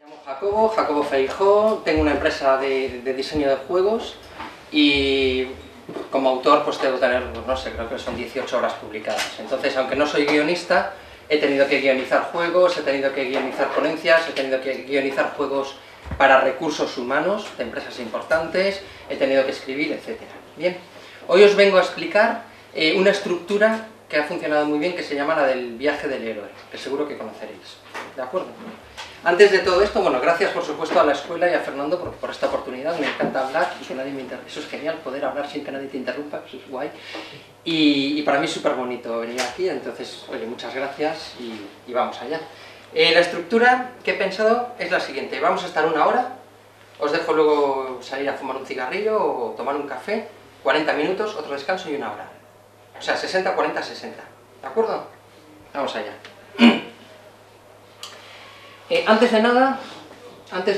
Me llamo Jacobo Feijó, tengo una empresa de diseño de juegos y como autor pues debo tener, no sé, creo que son 18 obras publicadas. Entonces, aunque no soy guionista, he tenido que guionizar juegos, he tenido que guionizar ponencias, he tenido que guionizar juegos para recursos humanos de empresas importantes, he tenido que escribir, etc. Bien, hoy os vengo a explicar una estructura que ha funcionado muy bien, que se llama la del viaje del héroe, que seguro que conoceréis. ¿De acuerdo? Antes de todo esto, bueno, gracias por supuesto a la escuela y a Fernando por esta oportunidad. Me encanta hablar y que nadie me interrumpa. Eso es genial, poder hablar sin que nadie te interrumpa, eso es guay. Y para mí es súper bonito venir aquí, entonces, oye, muchas gracias y vamos allá. La estructura que he pensado es la siguiente. Vamos a estar una hora, os dejo luego salir a fumar un cigarrillo o tomar un café, 40 minutos, otro descanso y una hora. O sea, 60, 40, 60. ¿De acuerdo? Vamos allá. Antes de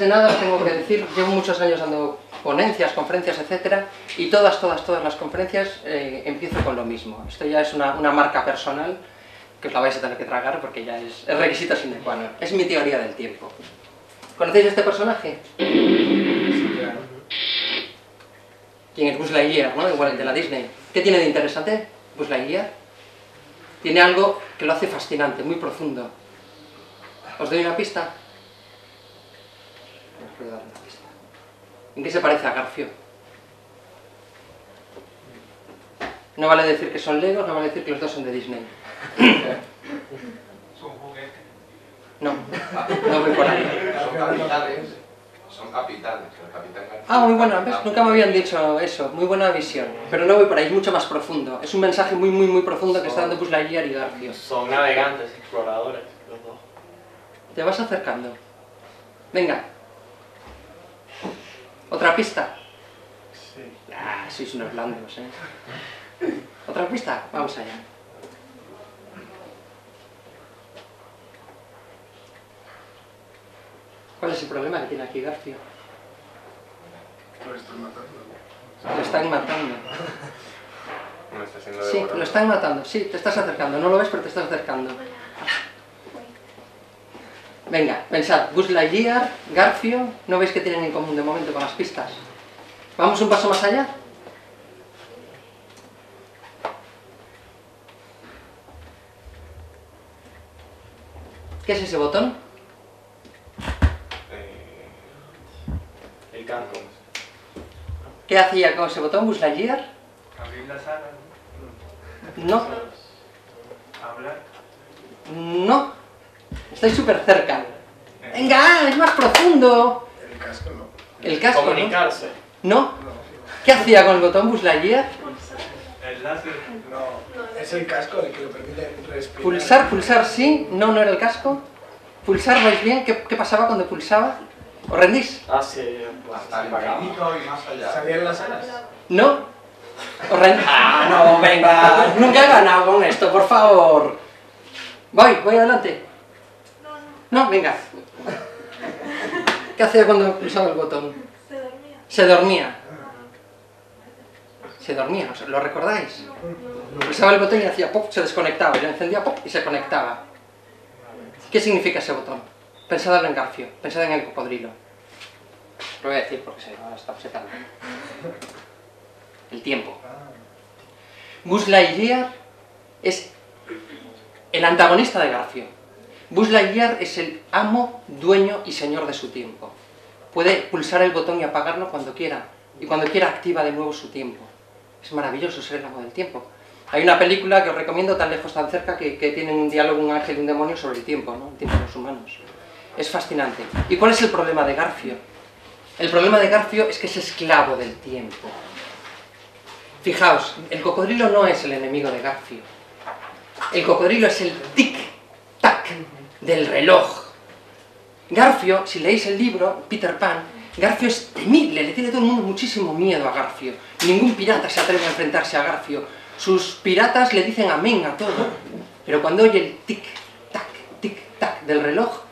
nada os tengo que decir, llevo muchos años dando ponencias, conferencias, etcétera, y todas las conferencias empiezo con lo mismo. Esto ya es una marca personal que os la vais a tener que tragar porque ya es requisito sine qua non. Es mi teoría del tiempo. ¿Conocéis este personaje? Sí, claro. ¿Quién es? Buzz Lightyear, ¿no? Igual el de la Disney. ¿Qué tiene de interesante Buzz Lightyear? Tiene algo que lo hace fascinante, muy profundo. ¿Os doy una pista? Os voy a dar una pista. ¿En qué se parece a Garfio? No vale decir que son Legos, no vale decir que los dos son de Disney. ¿Son juguetes? No, no voy por ahí. Son capitanes. Son capitanes. El capitán Garfio. Ah, muy buena, ¿ves? Nunca me habían dicho eso, muy buena visión. Pero no voy por ahí, es mucho más profundo. Es un mensaje muy profundo que está dando Buzz Lightyear y Garfio. Son navegantes, exploradores, los dos. Te vas acercando. Venga. ¿Otra pista? Sí. Ah, sois unos blandos, ¿eh? ¿Otra pista? Vamos allá. ¿Cuál es el problema que tiene aquí Garfio? Lo estoy matando. Lo están matando. Me está haciendo Sí, lo están matando. Sí, te estás acercando. No lo ves, pero te estás acercando. Venga, pensad. Buzz Lightyear, Garfio, ¿no veis que tienen en común de momento con las pistas? ¿Vamos un paso más allá? ¿Qué es ese botón? El casco. ¿Qué hacía con ese botón Buzz Lightyear? Abrir la sala. No, Hablar. no. Estáis súper cerca. ¡Venga! ¡Es más profundo! El casco no. El casco, ¿no? Comunicarse. ¿No? ¿Qué hacía con el botón Buzz Lightyear? El láser. No. Es el casco el que lo permite respirar. Pulsar sí. No era el casco. Pulsar, ¿vais bien? ¿Qué pasaba cuando pulsaba? ¿Os rendís? Ah, sí. Hasta el infinito y más allá. ¿Salían las alas? ¿No? ¿Os rendís? ¡Ah, no! ¡Venga! Nunca he ganado con esto, por favor. Voy adelante. No, venga. ¿Qué hacía cuando pulsaba el botón? Se dormía. Se dormía, ¿lo recordáis? Pulsaba el botón y hacía pop, se desconectaba, y lo encendía pop y se conectaba. ¿Qué significa ese botón? Pensad en Garfio, pensad en el cocodrilo. Lo voy a decir porque se me está obsetando. El tiempo. Buzz Lightyear es el antagonista de Garfio. Buzz Lightyear es el amo, dueño y señor de su tiempo. Puede pulsar el botón y apagarlo cuando quiera, y cuando quiera activa de nuevo su tiempo. Es maravilloso ser el amo del tiempo. Hay una película que os recomiendo, Tan lejos, tan cerca, que tiene un diálogo, un ángel y un demonio sobre el tiempo, ¿no? El tiempo de los humanos. Es fascinante. ¿Y cuál es el problema de Garfio? El problema de Garfio es que es esclavo del tiempo. Fijaos, el cocodrilo no es el enemigo de Garfio. El cocodrilo es el tic-tac del reloj. Garfio, si leéis el libro, Peter Pan, Garfio es temible, le tiene todo el mundo muchísimo miedo a Garfio. Ningún pirata se atreve a enfrentarse a Garfio. Sus piratas le dicen amén a todo. Pero cuando oye el tic-tac del reloj,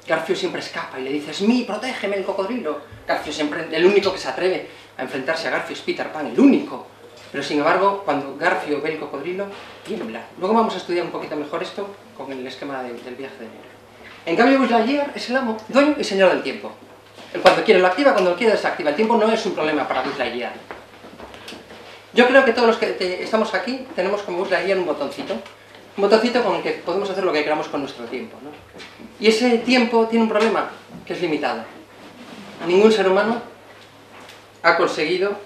Garfio siempre escapa y le dice: "Smee, protégeme, el cocodrilo". Garfio siempre, el único que se atreve a enfrentarse a Garfio es Peter Pan, el único. Pero sin embargo, cuando Garfio ve el cocodrilo, tiembla. Luego vamos a estudiar un poquito mejor esto con el esquema del viaje del héroe. En cambio, Buzz Lightyear es el amo, dueño y señor del tiempo. Cuando quiere lo activa, cuando lo quiere desactiva. El tiempo no es un problema para Buzz Lightyear. Yo creo que todos los que estamos aquí tenemos como Buzz Lightyear un botoncito con el que podemos hacer lo que queramos con nuestro tiempo, ¿no? Y ese tiempo tiene un problema, que es limitado. Ningún ser humano ha conseguido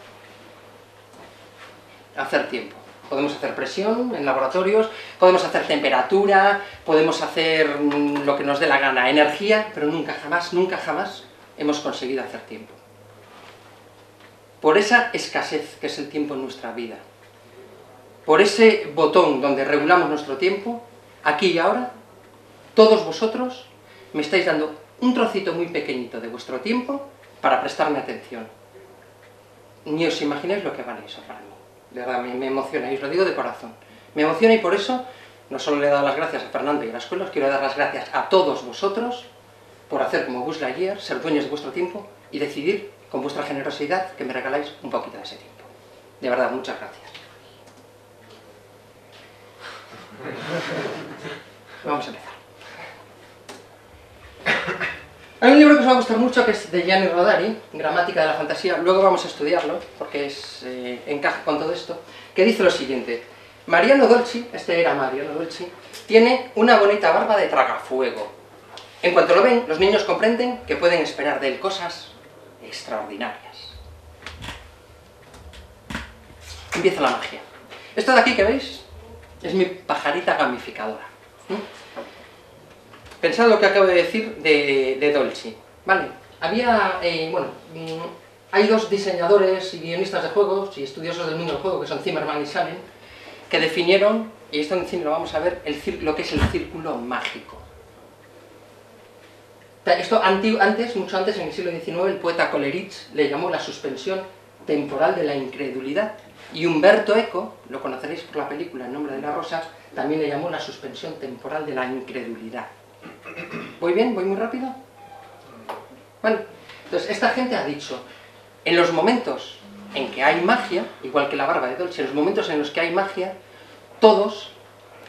hacer tiempo. Podemos hacer presión en laboratorios, podemos hacer temperatura, podemos hacer lo que nos dé la gana, energía, pero nunca jamás hemos conseguido hacer tiempo. Por esa escasez que es el tiempo en nuestra vida, por ese botón donde regulamos nuestro tiempo, aquí y ahora, todos vosotros me estáis dando un trocito muy pequeñito de vuestro tiempo para prestarme atención. Ni os imagináis lo que vale eso para mí. De verdad, me emociona, y os lo digo de corazón. Me emociona y por eso no solo le he dado las gracias a Fernando y a la escuela, os quiero dar las gracias a todos vosotros por hacer como Buzz Lightyear, ser dueños de vuestro tiempo y decidir con vuestra generosidad que me regaláis un poquito de ese tiempo. De verdad, muchas gracias. Vamos a empezar. Hay un libro que os va a gustar mucho, que es de Gianni Rodari, Gramática de la Fantasía. Luego vamos a estudiarlo, porque encaja con todo esto, que dice lo siguiente. Mariano Dolci, este era Mariano Dolci, tiene una bonita barba de tragafuego. En cuanto lo ven, los niños comprenden que pueden esperar de él cosas extraordinarias. Empieza la magia. Esto de aquí que veis es mi pajarita gamificadora. Pensad lo que acabo de decir de Dolci, ¿vale? Hay dos diseñadores y guionistas de juegos y estudiosos del mundo del juego, que son Zimmerman y Salen, que definieron, y esto en cine lo vamos a ver, lo que es el círculo mágico. Esto mucho antes, en el siglo XIX, el poeta Coleridge le llamó la suspensión temporal de la incredulidad, y Umberto Eco, lo conoceréis por la película El nombre de la rosa, también le llamó la suspensión temporal de la incredulidad. ¿Voy bien? ¿Voy muy rápido? Bueno, entonces esta gente ha dicho, en los momentos en que hay magia, igual que la barba de Dolce, en los momentos en los que hay magia, todos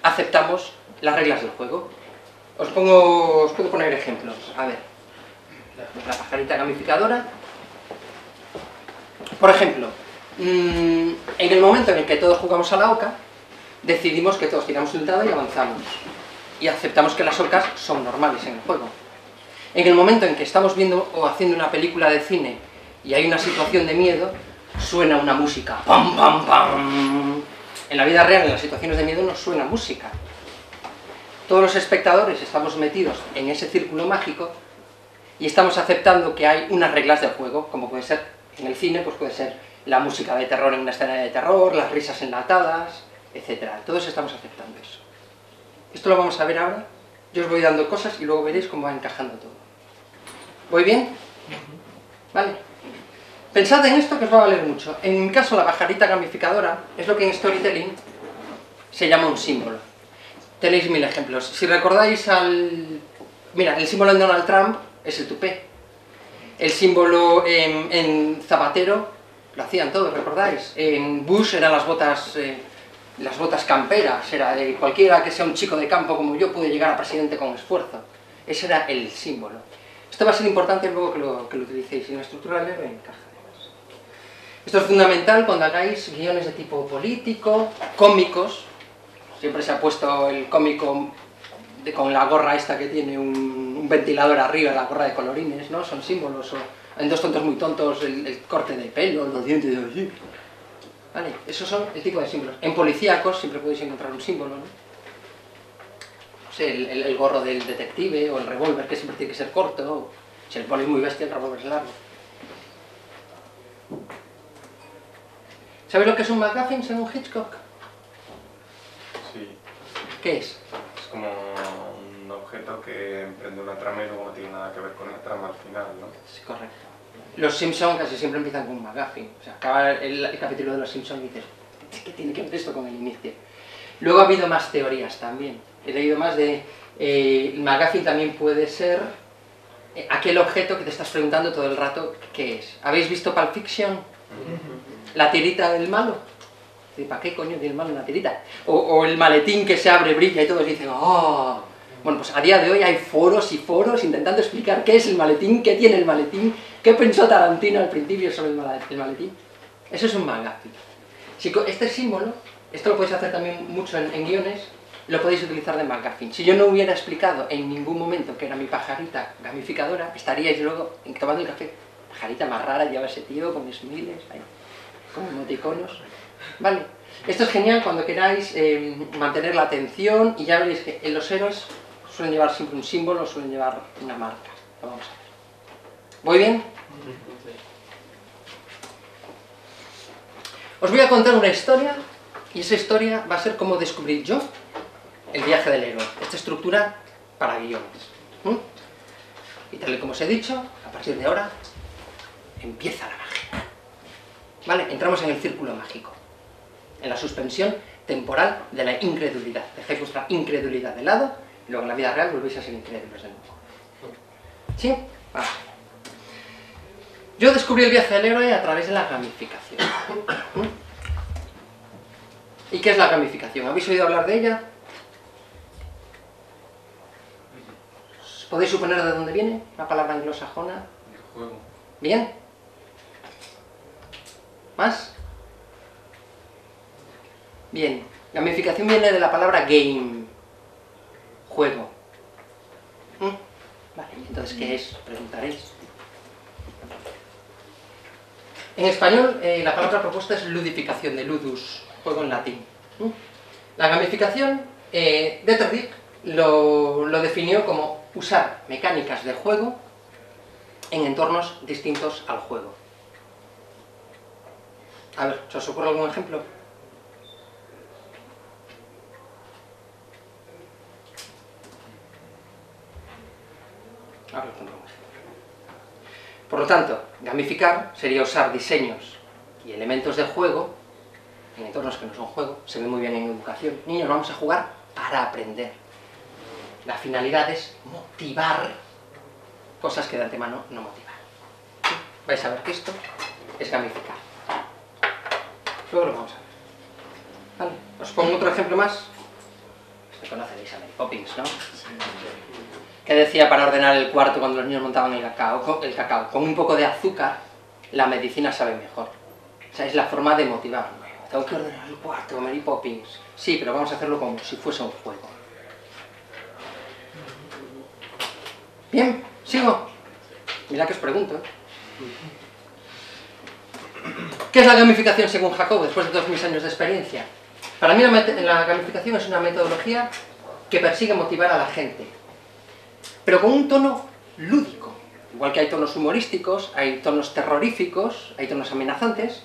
aceptamos las reglas del juego. Os puedo poner ejemplos. A ver, la pajarita gamificadora. Por ejemplo, en el momento en el que todos jugamos a la oca, decidimos que todos tiramos un dado y avanzamos. Y aceptamos que las ocas son normales en el juego. En el momento en que estamos viendo o haciendo una película de cine y hay una situación de miedo, suena una música. ¡Pam, pam, pam! En la vida real, en las situaciones de miedo, no suena música. Todos los espectadores estamos metidos en ese círculo mágico y estamos aceptando que hay unas reglas del juego, como puede ser en el cine, pues puede ser la música de terror en una escena de terror, las risas enlatadas, etc. Todos estamos aceptando eso. Esto lo vamos a ver ahora. Yo os voy dando cosas y luego veréis cómo va encajando todo. ¿Voy bien? ¿Vale? Pensad en esto que os va a valer mucho. En mi caso, la pajarita gamificadora es lo que en storytelling se llama un símbolo. Tenéis 1000 ejemplos. Si recordáis Mira, el símbolo en Donald Trump es el tupé. El símbolo en Zapatero lo hacían todos, ¿recordáis? En Bush eran las botas camperas. Era de cualquiera que sea un chico de campo como yo puede llegar a presidente con esfuerzo. Ese era el símbolo. Esto va a ser importante luego que lo utilicéis. Y en la estructura del héroe encaja. Esto es fundamental cuando hagáis guiones de tipo político, cómicos. Siempre se ha puesto el cómico con la gorra esta que tiene un ventilador arriba, la gorra de colorines, ¿no? Son símbolos. O en Dos tontos muy tontos, el corte de pelo, los dientes de así. Vale, esos son el tipo de símbolos. En policíacos siempre podéis encontrar un símbolo, ¿no? No sé, el gorro del detective o el revólver, que siempre tiene que ser corto. Si el poli es muy bestia, el revólver es largo. ¿Sabéis lo que es un MacGuffin según Hitchcock? Sí. ¿Qué es? Es como un objeto que emprende una trama y luego no tiene nada que ver con la trama al final, ¿no? Sí, correcto. Los Simpson casi siempre empiezan con un MacGuffin. O sea, acaba el capítulo de los Simpson y dices, ¿qué tiene que ver esto con el inicio? Luego ha habido más teorías también. He leído más de... el MacGuffin también puede ser aquel objeto que te estás preguntando todo el rato qué es. ¿Habéis visto Pulp Fiction? La tirita del malo. ¿Para qué coño tiene el malo una tirita? O el maletín que se abre, brilla y todos dicen, ¡oh! Bueno, pues a día de hoy hay foros y foros intentando explicar qué es el maletín, qué tiene el maletín, qué pensó Tarantino al principio sobre el maletín. Eso es un McGuffin. Si este símbolo, esto lo podéis hacer también mucho en guiones, lo podéis utilizar de McGuffin. Si yo no hubiera explicado en ningún momento que era mi pajarita gamificadora, estaríais luego tomando el café. Pajarita más rara lleva ese tío con smiles, ahí, con emoticonos. Vale. Esto es genial cuando queráis mantener la atención, y ya veréis que en los héroes suelen llevar siempre un símbolo, suelen llevar una marca. Lo vamos a ver. ¿Voy bien? Os voy a contar una historia, y esa historia va a ser cómo descubrí yo el viaje del héroe. Esta estructura para guiones. Y tal y como os he dicho, a partir de ahora empieza la magia. ¿Vale? Entramos en el círculo mágico, en la suspensión temporal de la incredulidad. Dejáis vuestra incredulidad de lado, y luego en la vida real volvéis a ser incrédulos de nuevo. ¿Sí? Vale. Yo descubrí el viaje del héroe a través de la gamificación. ¿Y qué es la gamificación? ¿Habéis oído hablar de ella? ¿Podéis suponer de dónde viene la palabra anglosajona? El juego. ¿Bien? ¿Más? Bien. Gamificación viene de la palabra game. Juego. Vale, entonces, ¿qué es? Preguntaréis. En español, la palabra propuesta es ludificación, de ludus, juego en latín. La gamificación, Deterdick lo definió como usar mecánicas de juego en entornos distintos al juego. A ver, ¿se os ocurre algún ejemplo? Ahora os pondré un ejemplo. Por lo tanto, gamificar sería usar diseños y elementos de juego en entornos que no son juego. Se ve muy bien en educación. Niños, vamos a jugar para aprender. La finalidad es motivar cosas que de antemano no motivan. Vais a ver que esto es gamificar. Luego lo vamos a ver. Vale. Os pongo otro ejemplo más. Este conoceréis a Mary Poppins, ¿no? Que decía para ordenar el cuarto cuando los niños montaban el cacao. Con un poco de azúcar, la medicina sabe mejor. O sea, es la forma de motivar. Tengo que ordenar el cuarto, Mary Poppins. Sí, pero vamos a hacerlo como si fuese un juego. Bien, sigo. Mirad que os pregunto, ¿eh? ¿Qué es la gamificación según Jacobo, después de todos mis años de experiencia? Para mí la gamificación es una metodología que persigue motivar a la gente, pero con un tono lúdico. Igual que hay tonos humorísticos, hay tonos terroríficos, hay tonos amenazantes,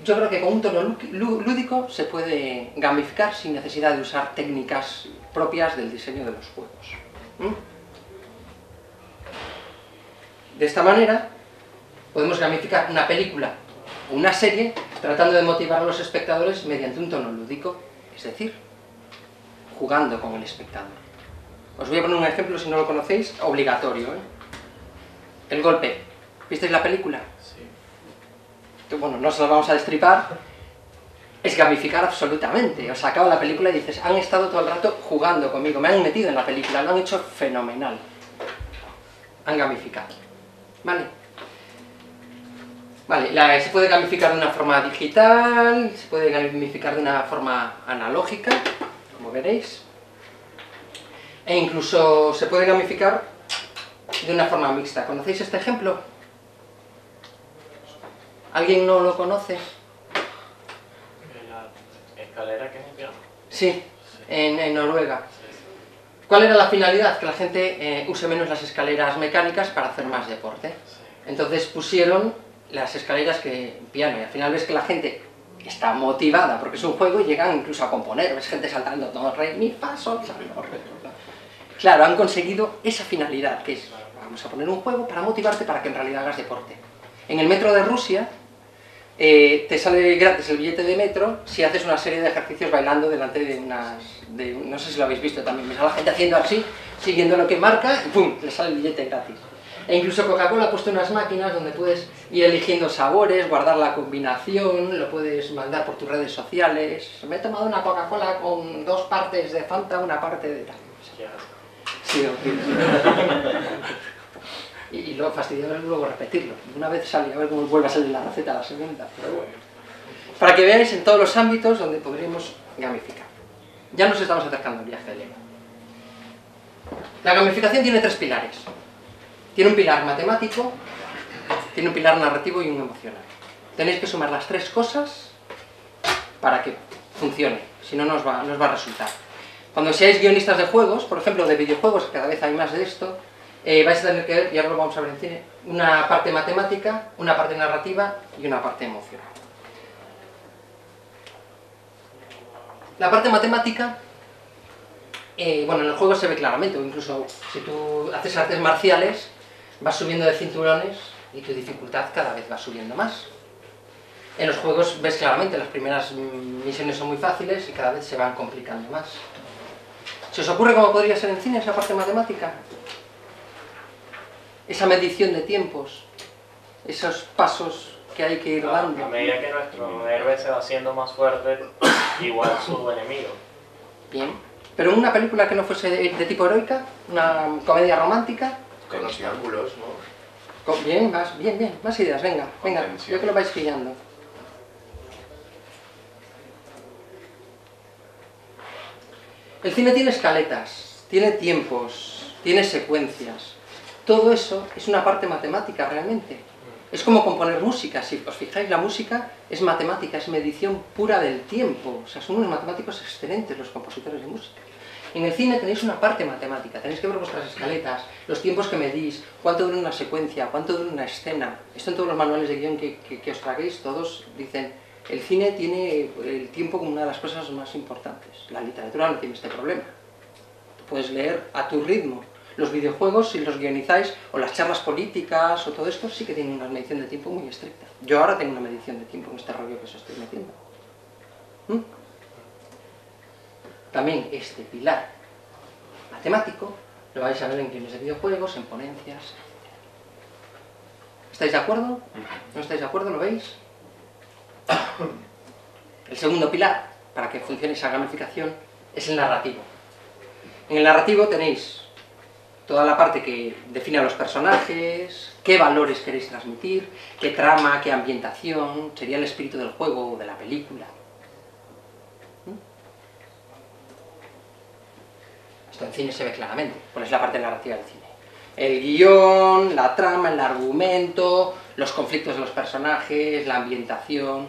yo creo que con un tono lúdico se puede gamificar sin necesidad de usar técnicas propias del diseño de los juegos. De esta manera, podemos gamificar una película o una serie tratando de motivar a los espectadores mediante un tono lúdico, es decir, jugando con el espectador. Os voy a poner un ejemplo, si no lo conocéis, obligatorio, ¿eh? El golpe. ¿Visteis la película? Sí. Bueno, no se la vamos a destripar. Es gamificar absolutamente. O sea, acaba la película y dices, han estado todo el rato jugando conmigo, me han metido en la película, lo han hecho fenomenal. Han gamificado. ¿Vale? Vale, se puede gamificar de una forma digital, se puede gamificar de una forma analógica, como veréis. E incluso se puede gamificar de una forma mixta. ¿Conocéis este ejemplo? ¿Alguien no lo conoce? ¿La escalera que es un piano? Sí, en Noruega. ¿Cuál era la finalidad? Que la gente use menos las escaleras mecánicas para hacer más deporte. Entonces pusieron las escaleras que piano, y al final ves que la gente está motivada porque es un juego y llegan incluso a componer, ves gente saltando, do, re, mi, fa, sol, la, re, la. Claro, han conseguido esa finalidad, que es, vamos a poner un juego para motivarte para que en realidad hagas deporte. En el metro de Rusia te sale gratis el billete de metro si haces una serie de ejercicios bailando delante de no sé si lo habéis visto también, ves a la gente haciendo así, siguiendo lo que marca y ¡pum!, le sale el billete gratis. E incluso Coca-Cola ha puesto unas máquinas donde puedes ir eligiendo sabores, guardar la combinación, lo puedes mandar por tus redes sociales. Me he tomado una Coca-Cola con 2 partes de Fanta, una parte de tal. Sí, y lo fastidiado es luego repetirlo. Una vez sale, a ver cómo vuelve a salir la receta a la segunda. Pero bueno. Para que veáis en todos los ámbitos donde podríamos gamificar. Ya nos estamos acercando al viaje del héroe. La gamificación tiene 3 pilares. Tiene un pilar matemático, tiene un pilar narrativo y un emocional. Tenéis que sumar las 3 cosas para que funcione, si no, no os va a resultar. Cuando seáis guionistas de juegos, por ejemplo de videojuegos, que cada vez hay más de esto, vais a tener que ver, y ahora lo vamos a ver en cine, una parte matemática, una parte narrativa y una parte emocional. La parte matemática, bueno, en el juego se ve claramente, o incluso si tú haces artes marciales, vas subiendo de cinturones y tu dificultad cada vez va subiendo más. En los juegos ves claramente, las primeras misiones son muy fáciles y cada vez se van complicando más. ¿Se os ocurre cómo podría ser en cine esa parte matemática? Esa medición de tiempos, esos pasos que hay que ir dando. A medida que nuestro héroe se va haciendo más fuerte, igual su enemigo. Bien. Pero en una película que no fuese de tipo heroica, una comedia romántica. Con los triángulos, ¿no? Bien, más ideas, venga, yo que lo vais pillando. El cine tiene escaletas, tiene tiempos, tiene secuencias. Todo eso es una parte matemática realmente. Es como componer música, si os fijáis, la música es matemática, es medición pura del tiempo. O sea, son unos matemáticos excelentes los compositores de música. En el cine tenéis una parte matemática, tenéis que ver vuestras escaletas, los tiempos que medís, cuánto dura una secuencia, cuánto dura una escena. Esto en todos los manuales de guión que os traguéis, todos dicen, el cine tiene el tiempo como una de las cosas más importantes. La literatura no tiene este problema. Tú puedes leer a tu ritmo. Los videojuegos, si los guionizáis, o las charlas políticas, o todo esto, sí que tienen una medición de tiempo muy estricta. Yo ahora tengo una medición de tiempo en este rollo que os estoy metiendo. También este pilar matemático lo vais a ver en guiones de videojuegos, en ponencias. ¿Estáis de acuerdo? ¿No estáis de acuerdo? ¿Lo veis? El segundo pilar, para que funcione esa gamificación, es el narrativo. En el narrativo tenéis toda la parte que define a los personajes, qué valores queréis transmitir, qué trama, qué ambientación, sería el espíritu del juego o de la película. Esto en cine se ve claramente, cuál es la parte narrativa del cine. El guión, la trama, el argumento, los conflictos de los personajes, la ambientación,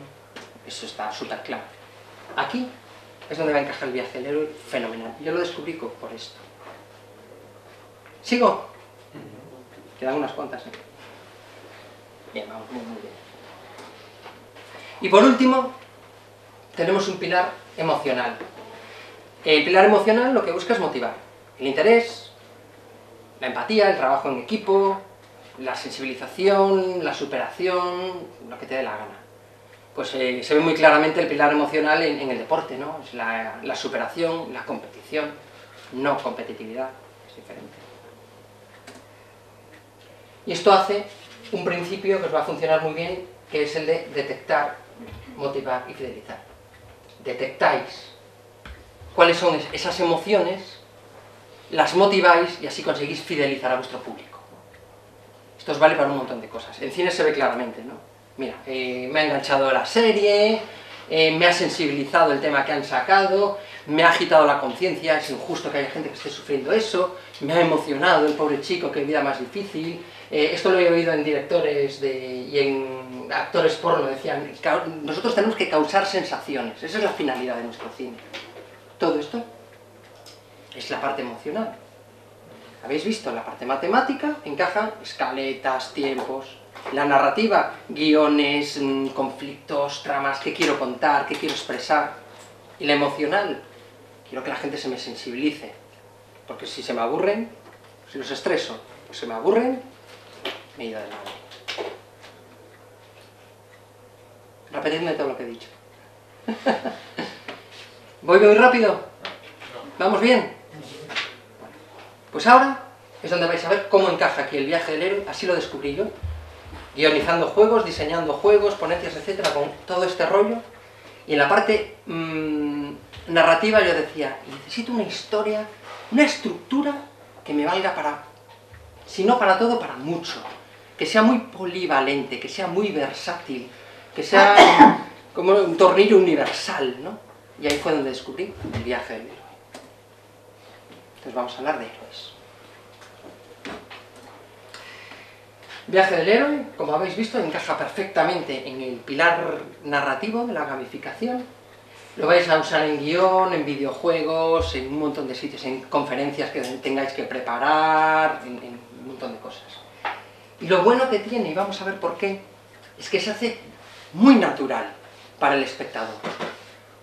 eso está súper claro. Aquí es donde va a encajar el viaje del héroe, fenomenal. Yo lo descubrí por esto. ¿Sigo? Quedan unas cuantas, ¿eh? Bien, vamos muy bien. Y por último, tenemos un pilar emocional. El pilar emocional lo que busca es motivar. El interés, la empatía, el trabajo en equipo, la sensibilización, la superación, lo que te dé la gana. Pues se ve muy claramente el pilar emocional en el deporte, ¿no? Es la superación, la competición, no competitividad, es diferente. Y esto hace un principio que os va a funcionar muy bien, que es el de detectar, motivar y fidelizar. Detectáis cuáles son esas emociones, las motiváis y así conseguís fidelizar a vuestro público. Esto os vale para un montón de cosas. En cine se ve claramente, ¿no? Mira, me ha enganchado la serie, me ha sensibilizado el tema que han sacado, me ha agitado la conciencia, es injusto que haya gente que esté sufriendo eso, me ha emocionado el pobre chico, qué vida más difícil. Esto lo he oído en directores y en actores porno, decían, nosotros tenemos que causar sensaciones, esa es la finalidad de nuestro cine. Todo esto es la parte emocional. ¿Habéis visto? La parte matemática encaja escaletas, tiempos. La narrativa, guiones, conflictos, tramas, qué quiero contar, qué quiero expresar. Y la emocional, quiero que la gente se me sensibilice. Porque si se me aburren, si los estreso, o se me aburren, me he ido de lado. Repetidme todo lo que he dicho. ¿Voy muy rápido? ¿Vamos bien? Pues ahora es donde vais a ver cómo encaja aquí el viaje del héroe, así lo descubrí yo, guionizando juegos, diseñando juegos, ponencias, etcétera, con todo este rollo. Y en la parte narrativa yo decía, necesito una historia, una estructura que me valga para, si no para todo, para mucho, que sea muy polivalente, que sea muy versátil, que sea como un tornillo universal, ¿no? Y ahí fue donde descubrí el viaje del héroe. Entonces vamos a hablar de héroes. Viaje del héroe, como habéis visto, encaja perfectamente en el pilar narrativo de la gamificación. Lo vais a usar en guión, en videojuegos, en un montón de sitios, en conferencias que tengáis que preparar, en un montón de cosas. Y lo bueno que tiene, y vamos a ver por qué, es que se hace muy natural para el espectador.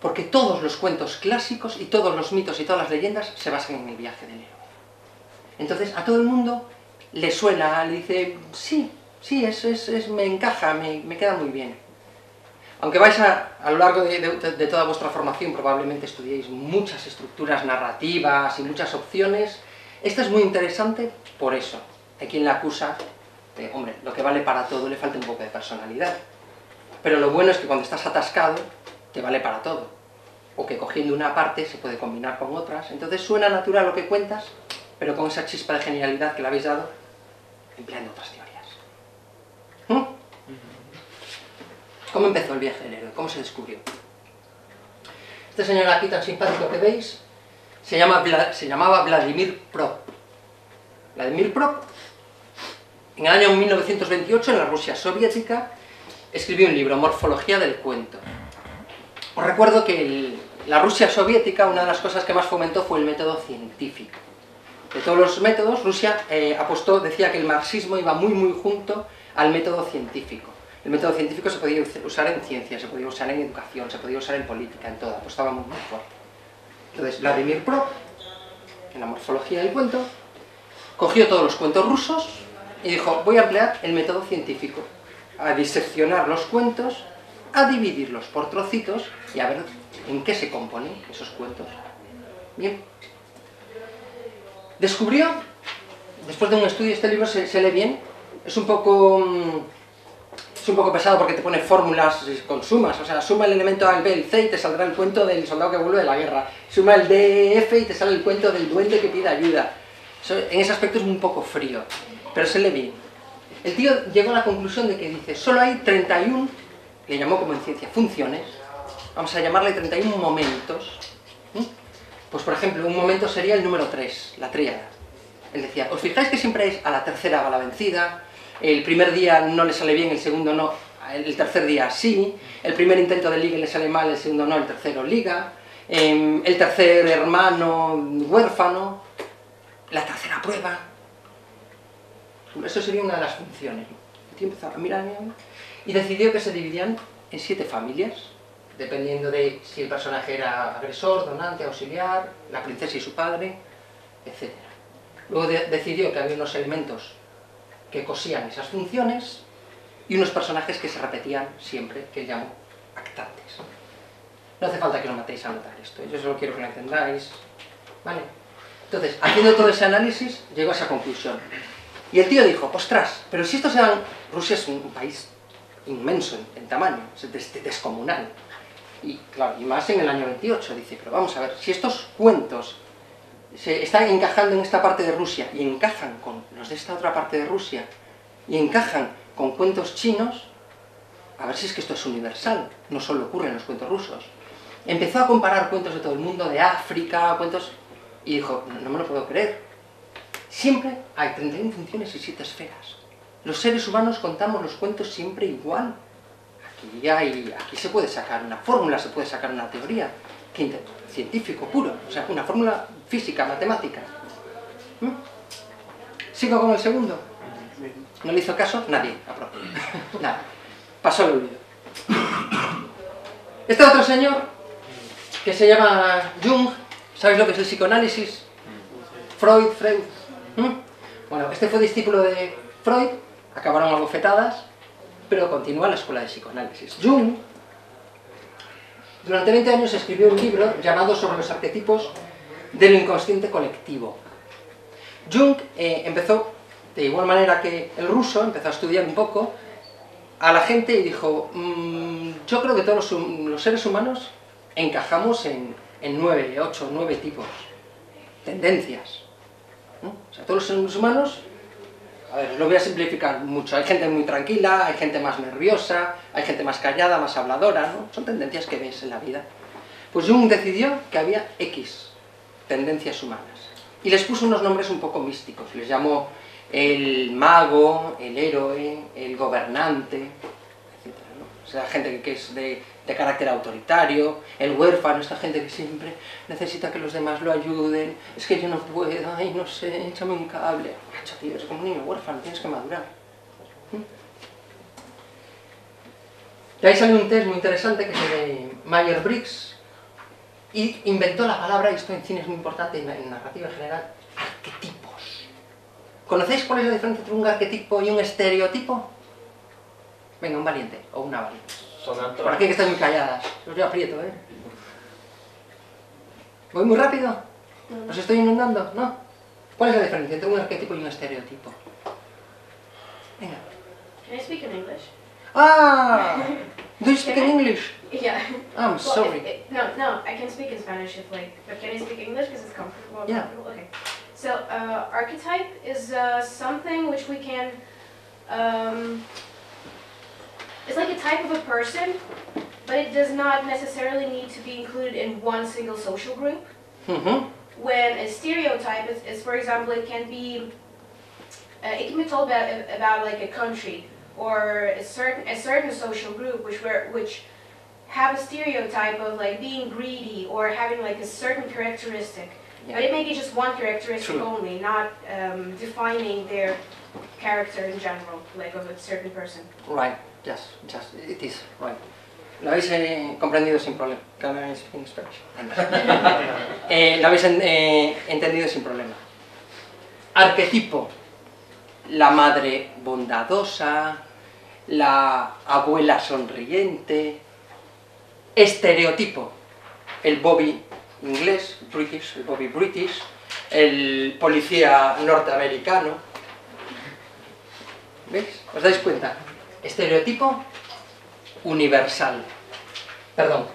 Porque todos los cuentos clásicos y todos los mitos y todas las leyendas se basan en el viaje del héroe. Entonces a todo el mundo le suena, le dice, sí, me encaja, me queda muy bien. Aunque vais a lo largo de toda vuestra formación probablemente estudiéis muchas estructuras narrativas y muchas opciones, esta es muy interesante por eso. Hay quien la acusa de, hombre, lo que vale para todo le falta un poco de personalidad. Pero lo bueno es que cuando estás atascado, te vale para todo. O que cogiendo una parte se puede combinar con otras. Entonces suena natural lo que cuentas, pero con esa chispa de genialidad que le habéis dado, empleando otras teorías. ¿Cómo empezó el viaje del héroe? ¿Cómo se descubrió? Este señor aquí tan simpático que veis, se llamaba Vladimir Prop. Vladimir Prop, en el año 1928, en la Rusia soviética, escribió un libro, Morfología del cuento. Os recuerdo que la Rusia soviética, una de las cosas que más fomentó fue el método científico. De todos los métodos, Rusia decía que el marxismo iba muy junto al método científico. El método científico se podía usar en ciencia, se podía usar en educación, se podía usar en política, en todo, apostaba muy fuerte. Entonces, Vladimir Prop, en la morfología del cuento, cogió todos los cuentos rusos y dijo, voy a emplear el método científico, a diseccionar los cuentos, a dividirlos por trocitos y a ver en qué se componen esos cuentos. Bien. Descubrió, después de un estudio, este libro se lee bien, es un poco pesado porque te pone fórmulas con sumas, o sea, suma el elemento A, el B, el C y te saldrá el cuento del soldado que vuelve de la guerra, suma el D, F y te sale el cuento del duende que pide ayuda. En ese aspecto es un poco frío, pero se lee bien. El tío llegó a la conclusión de que dice, solo hay 31, le llamó como en ciencia, funciones, vamos a llamarle 31 momentos. Pues por ejemplo, un momento sería el número 3, la tríada. Él decía, ¿os fijáis que siempre es a la tercera va la vencida? El primer día no le sale bien, el segundo no, el tercer día sí, el primer intento de liga le sale mal, el segundo no, el tercero liga, el tercer hermano huérfano, la tercera prueba. Eso sería una de las funciones. El tío empezó a mirar y decidió que se dividían en 7 familias, dependiendo de si el personaje era agresor, donante, auxiliar, la princesa y su padre, etc. Luego decidió que había unos elementos que cosían esas funciones y unos personajes que se repetían siempre, que él llamó actantes. No hace falta que lo matéis a notar esto, yo solo quiero que lo entendáis, ¿vale? Entonces, haciendo todo ese análisis, llegó a esa conclusión. Y el tío dijo, ostras, pero si estos eran... Rusia es un país inmenso en tamaño, es descomunal. Y claro, y más en el año 28, dice, pero vamos a ver, si estos cuentos se están encajando en esta parte de Rusia y encajan con los de esta otra parte de Rusia y encajan con cuentos chinos, a ver si es que esto es universal, no solo ocurre en los cuentos rusos. Empezó a comparar cuentos de todo el mundo, de África, cuentos, y dijo, no me lo puedo creer. Siempre hay 31 funciones y 7 esferas. Los seres humanos contamos los cuentos siempre igual. Aquí se puede sacar una fórmula, se puede sacar una teoría, científico puro, o sea, una fórmula física, matemática. ¿Sigo con el segundo? ¿No le hizo caso? Nadie, nada. Pasó el olvido. Este otro señor, que se llama Jung, ¿sabéis lo que es el psicoanálisis? Freud. Bueno, este fue discípulo de Freud, acabaron a bofetadas, pero continúa la escuela de psicoanálisis. Jung, durante 20 años escribió un libro llamado Sobre los arquetipos del inconsciente colectivo. Jung empezó, de igual manera que el ruso, empezó a estudiar un poco a la gente y dijo, yo creo que todos los seres humanos encajamos en 9 tipos, tendencias. ¿no? O sea, todos los seres humanos, a ver, lo voy a simplificar mucho, hay gente muy tranquila, hay gente más nerviosa, hay gente más callada, más habladora, ¿no? Son tendencias que ves en la vida. Pues Jung decidió que había X tendencias humanas y les puso unos nombres un poco místicos, les llamó el mago, el héroe, el gobernante, etc., ¿no? O sea, gente que es de carácter autoritario, el huérfano, esta gente que siempre necesita que los demás lo ayuden, es que yo no puedo, ay, no sé, échame un cable. Macho, tío, es como un niño huérfano, tienes que madurar. Y ahí salió un test muy interesante que es el de Myers-Briggs, y inventó la palabra, y esto en cine es muy importante, y en narrativa en general, arquetipos. ¿Conocéis cuál es la diferencia entre un arquetipo y un estereotipo? Venga, un valiente, o una valiente. Por aquí que estáis muy calladas, os yo aprieto, ¿eh? ¿Voy muy rápido? ¿Os estoy inundando? ¿No? ¿Cuál es la diferencia entre un arquetipo y un estereotipo? Venga. Can I speak in English? Ah! Do you speak in English? Yeah. I'm Well, sorry. no, I can speak in Spanish if like, but can I speak English because it's comfortable? Yeah. Okay. So, archetype is something which we can, it's like a type of a person, but it does not necessarily need to be included in one single social group. When a stereotype is, for example, it can be told about like a country or a certain social group which have a stereotype of like being greedy or having like a certain characteristic. Yeah. But it may be just one characteristic True. only, not defining their character in general, like of a certain person. Right, just, it is, right. Lo habéis comprendido sin problema. Can I speak in Spanish? Lo habéis entendido sin problema. Arquetipo. La madre bondadosa, la abuela sonriente. Estereotipo. El Bobby inglés, British, el Bobby British, el policía norteamericano. ¿Veis? ¿Os dais cuenta? Estereotipo universal. Perdón,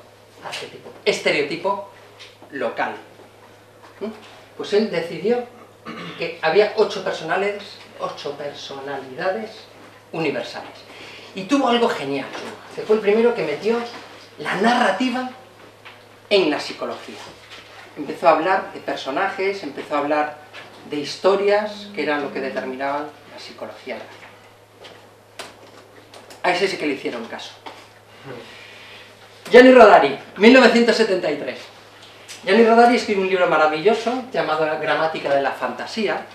arquetipo. Estereotipo local. Pues él decidió que había 8 personalidades universales. Y tuvo algo genial, que fue el primero que metió la narrativa en la psicología. Empezó a hablar de personajes, empezó a hablar de historias, que eran lo que determinaban la psicología. A ese sí que le hicieron caso. Gianni Rodari, 1973. Gianni Rodari escribe un libro maravilloso llamado La gramática de la fantasía,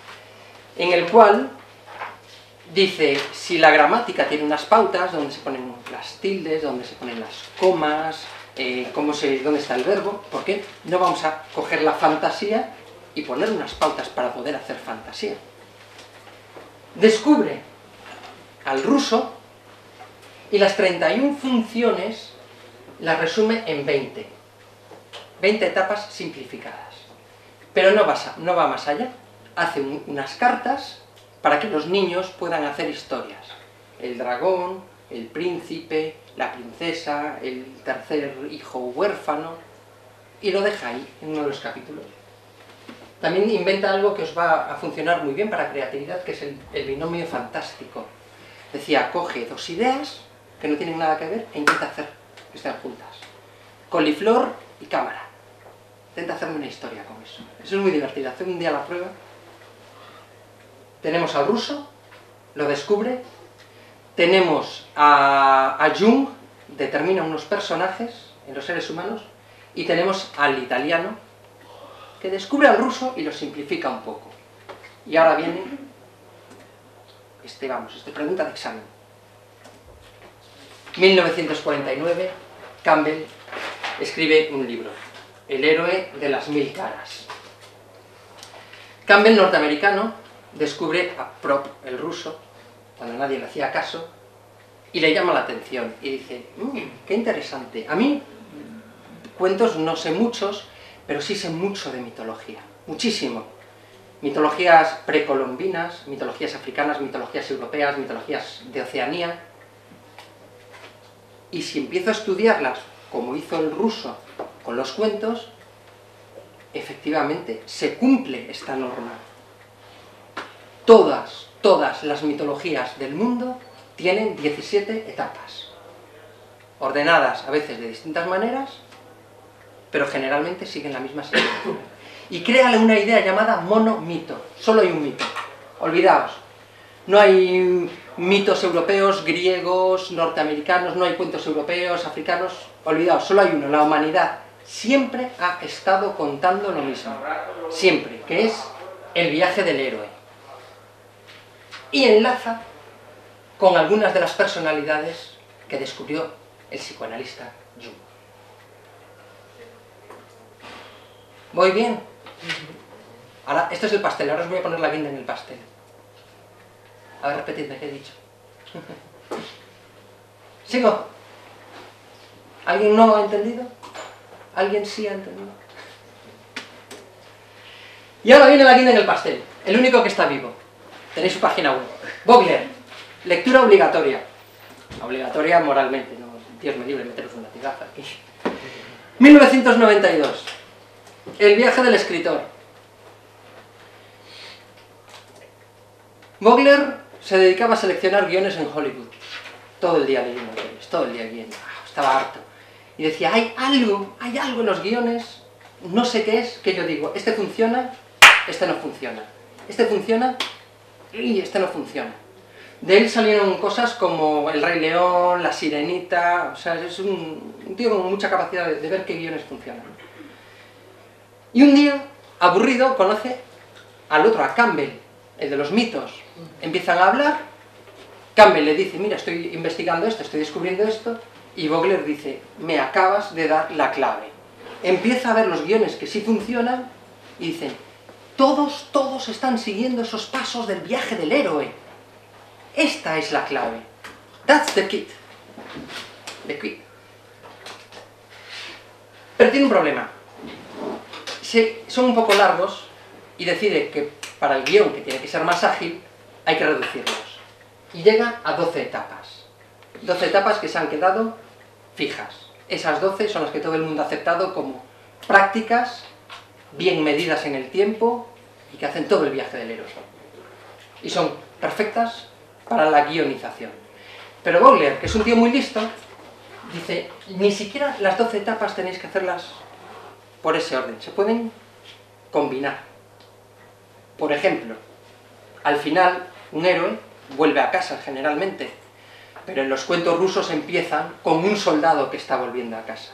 en el cual dice, si la gramática tiene unas pautas, donde se ponen las tildes, donde se ponen las comas, dónde está el verbo, ¿por qué no vamos a coger la fantasía y poner unas pautas para poder hacer fantasía? Descubre al ruso y las 31 funciones las resume en 20 etapas simplificadas. Pero no va más allá, hace unas cartas para que los niños puedan hacer historias. El dragón, el príncipe, la princesa, el tercer hijo huérfano, y lo deja ahí, en uno de los capítulos. También inventa algo que os va a funcionar muy bien para creatividad, que es el binomio fantástico. Decía, coge 2 ideas que no tienen nada que ver e intenta hacer que estén juntas. Coliflor y cámara. Intenta hacerme una historia con eso. Eso es muy divertido, hacer un día la prueba. Tenemos al ruso, lo descubre. Tenemos a Jung, determina unos personajes en los seres humanos. Y tenemos al italiano, que descubre al ruso y lo simplifica un poco. Y ahora viene esta pregunta de examen. 1949, Campbell escribe un libro, El héroe de las 1000 caras. Campbell, norteamericano, descubre a Prop, el ruso, cuando nadie le hacía caso, y le llama la atención, y dice, qué interesante, a mí cuentos no sé muchos, pero sí sé mucho de mitología, muchísimo. Mitologías precolombinas, mitologías africanas, mitologías europeas, mitologías de Oceanía. Y si empiezo a estudiarlas, como hizo el ruso con los cuentos, efectivamente se cumple esta norma. todas las mitologías del mundo tienen 17 etapas, ordenadas a veces de distintas maneras, pero generalmente siguen la misma secuencia. Y créale una idea llamada monomito, solo hay un mito, olvidaos. No hay mitos europeos, griegos, norteamericanos, no hay cuentos europeos, africanos, olvidaos, solo hay uno, la humanidad siempre ha estado contando lo mismo, siempre, que es el viaje del héroe. Y enlaza con algunas de las personalidades que descubrió el psicoanalista Jung. ¿Voy bien? Ahora, esto es el pastel, ahora os voy a poner la guinda en el pastel. A ver, repetidme, ¿qué he dicho? ¿Sigo? ¿Alguien no ha entendido? ¿Alguien sí ha entendido? Y ahora viene la guinda en el pastel, el único que está vivo. Tenéis su página web. Vogler, lectura obligatoria. Obligatoria moralmente, no, Dios me libre meteros un latigazo aquí. 1992. El viaje del escritor. Vogler se dedicaba a seleccionar guiones en Hollywood. Todo el día leyendo guiones, todo el día leyendo. Estaba harto. Y decía, hay algo en los guiones, no sé qué es, que yo digo, este funciona, este no funciona. Este funciona y este no funciona. De él salieron cosas como El Rey León, La Sirenita, o sea, es un tío con mucha capacidad de ver qué guiones funcionan. Y un día, aburrido, conoce al otro, a Campbell, el de los mitos. Empiezan a hablar, Campbell le dice, mira, estoy investigando esto, estoy descubriendo esto, y Vogler dice, me acabas de dar la clave. Empieza a ver los guiones que sí funcionan, y dice, todos están siguiendo esos pasos del viaje del héroe. Esta es la clave. That's the key. The key. Pero tiene un problema. Son un poco largos y decide que para el guión, que tiene que ser más ágil, hay que reducirlos. Y llega a 12 etapas. 12 etapas que se han quedado fijas. Esas 12 son las que todo el mundo ha aceptado como prácticas, bien medidas en el tiempo y que hacen todo el viaje del héroe. Y son perfectas para la guionización. Pero Vogler, que es un tío muy listo, dice, ni siquiera las 12 etapas tenéis que hacerlas por ese orden, se pueden combinar. Por ejemplo, al final un héroe vuelve a casa generalmente, pero en los cuentos rusos empiezan con un soldado que está volviendo a casa.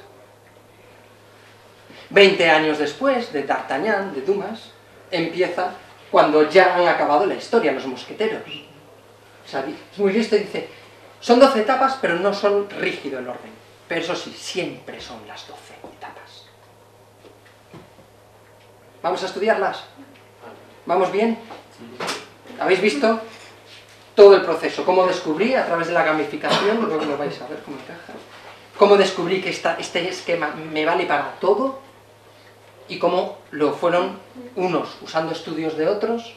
20 años después de D'Artagnan, de Dumas, empieza cuando ya han acabado la historia, los mosqueteros. O sea, es muy listo y dice, son 12 etapas, pero no son rígido el orden. Pero eso sí, siempre son las 12 etapas. ¿Vamos a estudiarlas? ¿Vamos bien? ¿Habéis visto todo el proceso? ¿Cómo descubrí a través de la gamificación? Luego lo vais a ver cómo encaja. ¿Cómo descubrí que este esquema me vale para todo? Y cómo lo fueron unos usando estudios de otros,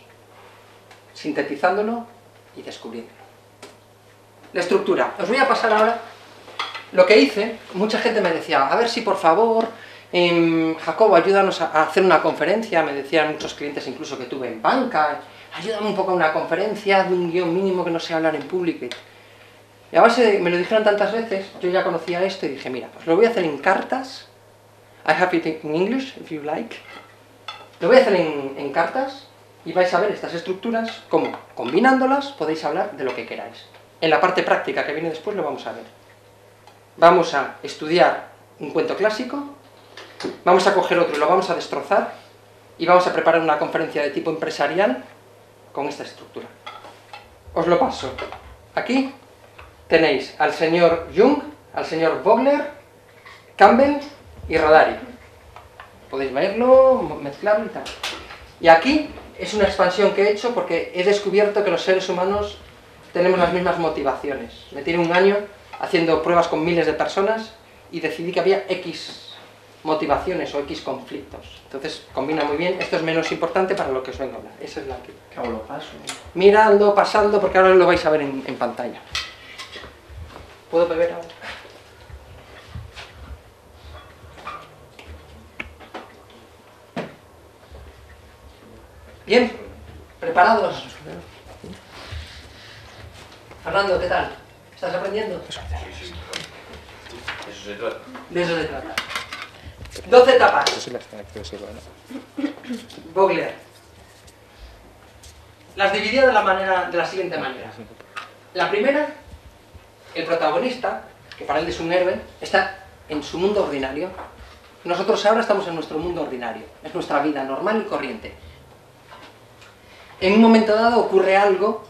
sintetizándolo y descubriéndolo. La estructura. Os voy a pasar ahora lo que hice. Mucha gente me decía, a ver si por favor, Jacobo, ayúdanos a hacer una conferencia. Me decían muchos clientes incluso que tuve en banca, ayúdame un poco a una conferencia, hazme un guión mínimo que no sé hablar en público. Y a base de, me lo dijeron tantas veces, yo ya conocía esto y dije, mira, os lo voy a hacer en cartas. I have it in English, if you like. Lo voy a hacer en cartas y vais a ver estas estructuras, cómo combinándolas podéis hablar de lo que queráis. En la parte práctica que viene después lo vamos a ver. Vamos a estudiar un cuento clásico, vamos a coger otro y lo vamos a destrozar y vamos a preparar una conferencia de tipo empresarial con esta estructura. Os lo paso. Aquí tenéis al señor Jung, al señor Vogler, Campbell y Rodari. Podéis verlo, mezclarlo y tal. Y aquí es una expansión que he hecho porque he descubierto que los seres humanos tenemos las mismas motivaciones. Me tiré un año haciendo pruebas con miles de personas y decidí que había X motivaciones o X conflictos. Entonces combina muy bien. Esto es menos importante para lo que os vengo a hablar. Esa es la que... ¿Qué hago? Lo paso. Mirando, pasando, porque ahora lo vais a ver en pantalla. ¿Puedo beber ahora? Bien, ¿preparados? Fernando, ¿qué tal? ¿Estás aprendiendo? Sí, sí. Eso se trata. De eso se trata. 12 etapas. Eso sí las tiene que decirlo, ¿no? Vogler. Las dividía de la siguiente manera. La primera, el protagonista, que para él es un héroe, está en su mundo ordinario. Nosotros ahora estamos en nuestro mundo ordinario. Es nuestra vida normal y corriente. En un momento dado ocurre algo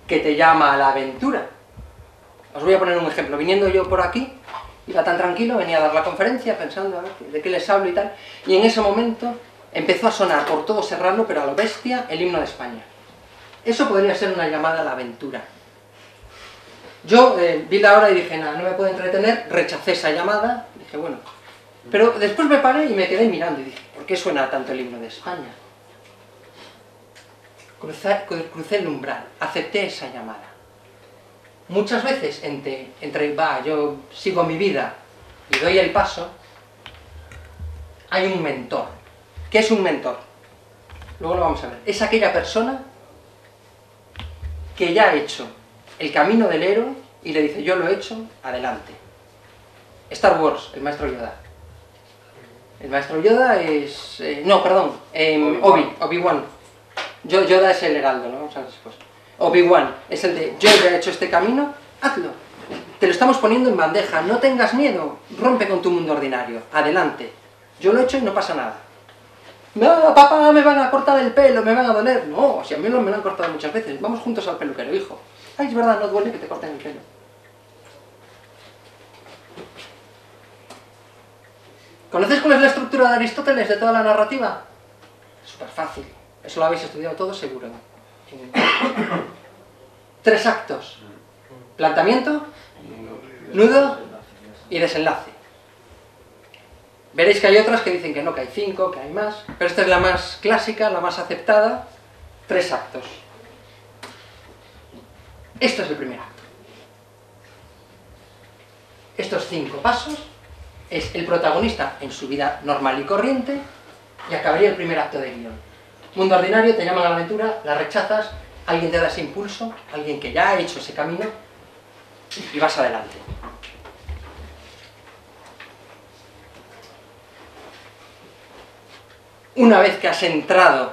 que te llama a la aventura. Os voy a poner un ejemplo. Viniendo yo por aquí, iba tan tranquilo, venía a dar la conferencia pensando a ver de qué les hablo y tal, y en ese momento empezó a sonar por todo Serrano, pero a lo bestia, el himno de España. Eso podría ser una llamada a la aventura. Yo vi la hora y dije, nada, no me puedo entretener, rechacé esa llamada, dije, bueno, pero después me paré y me quedé mirando y dije, ¿por qué suena tanto el himno de España? Crucé el umbral, acepté esa llamada. Muchas veces yo sigo mi vida y doy el paso, hay un mentor. ¿Qué es un mentor? Luego lo vamos a ver. Es aquella persona que ya ha hecho el camino del héroe y le dice, yo lo he hecho, adelante. Star Wars, el maestro Yoda. El maestro Yoda es... Obi-Wan. Yoda es el heraldo, ¿no? Obi-Wan es el de, yo ya he hecho este camino, hazlo. Te lo estamos poniendo en bandeja, no tengas miedo, rompe con tu mundo ordinario, adelante. Yo lo he hecho y no pasa nada. No, papá, me van a cortar el pelo, me van a doler. No, si a mí me lo han cortado muchas veces, vamos juntos al peluquero, hijo. Ay, es verdad, no duele que te corten el pelo. ¿Conocéis cuál es la estructura de Aristóteles de toda la narrativa? Súper fácil, eso lo habéis estudiado todo seguro. 3 actos: planteamiento, nudo y desenlace. Veréis que hay otras que dicen que no, que hay 5, que hay más, pero esta es la más clásica, la más aceptada. 3 actos. Esto es el primer acto. Estos 5 pasos es el protagonista en su vida normal y corriente y acabaría el primer acto de guión. Mundo ordinario, te llaman a la aventura, la rechazas, alguien te da ese impulso, alguien que ya ha hecho ese camino y vas adelante. Una vez que has entrado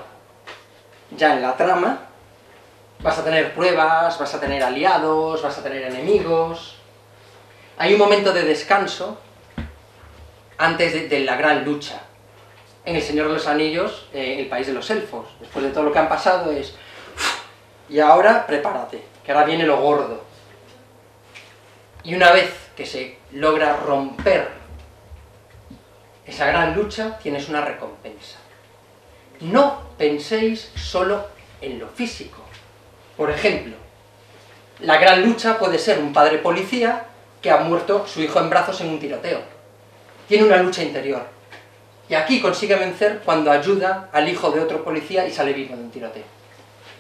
ya en la trama, vas a tener pruebas, vas a tener aliados, vas a tener enemigos. Hay un momento de descanso antes de la gran lucha. En El Señor de los Anillos, el país de los elfos. Después de todo lo que han pasado es... Y ahora prepárate, que ahora viene lo gordo. Y una vez que se logra romper esa gran lucha, tienes una recompensa. No penséis solo en lo físico. Por ejemplo, la gran lucha puede ser un padre policía que ha muerto su hijo en brazos en un tiroteo. Tiene una lucha interior. Y aquí consigue vencer cuando ayuda al hijo de otro policía y sale vivo de un tiroteo.